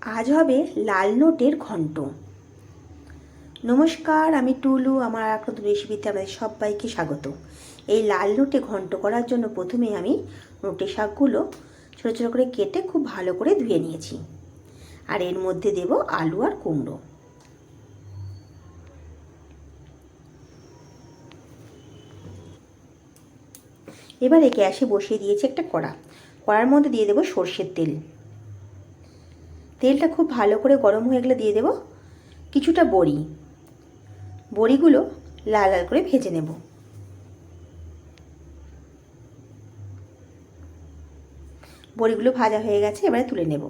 আজ হবে লাল নোটের ঘন্ট। নমস্কার, আমি টুলু। আমার আর একটা রেসিপিতে আপনাদের সবাইকে স্বাগত। এই লাল নোটে ঘন্ট করার জন্য প্রথমে আমি নোটে শাকগুলো ছোটো ছোটো করে কেটে খুব ভালো করে ধুয়ে নিয়েছি। আর এর মধ্যে দেব আলু আর কুমড়ো। এবারে গ্যাসে বসিয়ে দিয়েছি একটা কড়া। কড়ার মধ্যে দিয়ে দেব সর্ষের তেল। তেলটা খুব ভালো করে গরম হয়ে গেলে দিয়ে দেব কিছুটা বড়ি। বড়িগুলো লাল লাল করে ভেজে নেব। বড়িগুলো ভাজা হয়ে গেছে, এবারে তুলে নেব।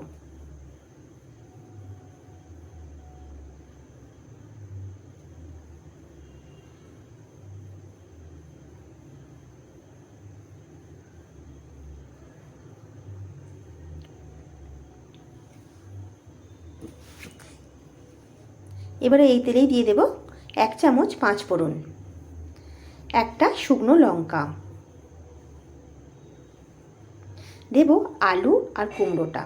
এবারে এই তেলেই দিয়ে দেব 1 চামচ 5 ফোড়ন, একটা শুকনো লঙ্কা, দেব আলু আর কুমড়োটা,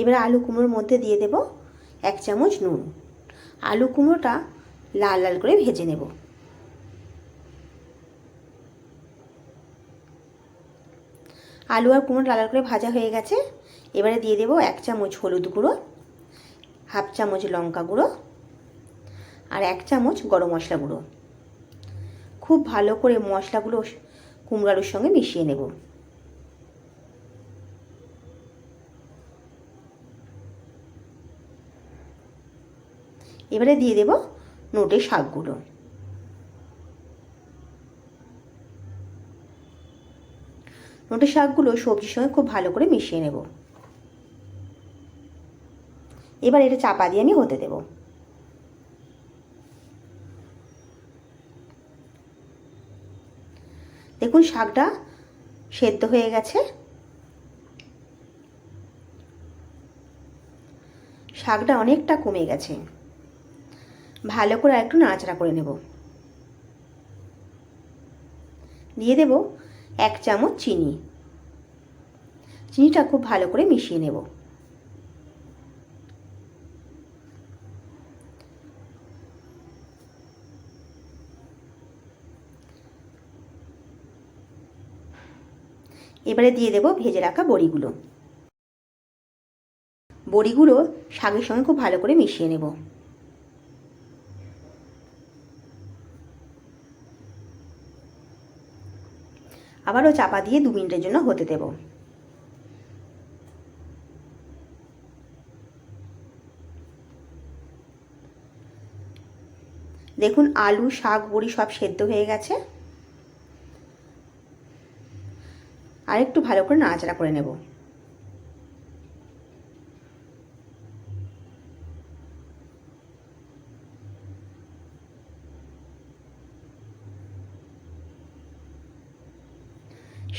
এবারে আলু কুমড়োর মধ্যে দিয়ে দেব 1 চামচ নুন। আলু কুমড়োটা লাল লাল করে ভেজে নেব। আলু আর কুমড়ো লাল লাল করে ভাজা হয়ে গেছে। এবারে দিয়ে দেব 1 চামচ হলুদ গুঁড়ো, হাফ চামচ লঙ্কা গুঁড়ো আর 1 চামচ গরম মশলা গুঁড়ো। খুব ভালো করে মশলাগুলো কুমড়ো আলুর সঙ্গে মিশিয়ে নেব। এবারে দিয়ে দেব নোটে শাকগুলো। নোটে শাকগুলো সবজির সঙ্গে খুব ভালো করে মিশিয়ে নেব। এবার এটা চাপা দিয়ে আমি হতে দেব। দেখুন শাকটা সেদ্ধ হয়ে গেছে। শাকটা অনেকটা কমে গেছে। ভালো করে একটু নাড়াচাড়া করে নেব। দিয়ে দেব 1 চামচ চিনি। চিনিটা খুব ভালো করে মিশিয়ে নেব। এবারে দিয়ে দেব ভেজে রাখা বড়িগুলো। বড়িগুলো শাকের সঙ্গে খুব ভালো করে মিশিয়ে নেব। আবারও চাপা দিয়ে 2 মিনিটের জন্য হতে দেব। দেখুন আলু, শাক, বড়ি সব সেদ্ধ হয়ে গেছে। আর একটু ভালো করে নাড়াচাড়া করে নেব।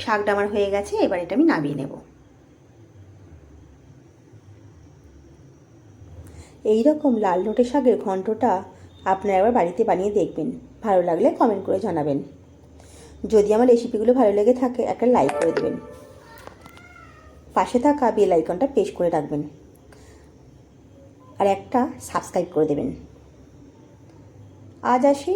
শাকটা আমার হয়ে গেছে, এবার এটা আমি নামিয়ে নেব। এই রকম লাল নোটে শাকের ঘন্টটা আপনারা একবার বাড়িতে বানিয়ে দেখবেন। ভালো লাগলে কমেন্ট করে জানাবেন। যদি আমার রেসিপিগুলো ভালো লেগে থাকে একটা লাইক করে দেবেন। পাশে থাকা বেল আইকনটা প্রেস করে রাখবেন আর একটা সাবস্ক্রাইব করে দেবেন। আজ আসি।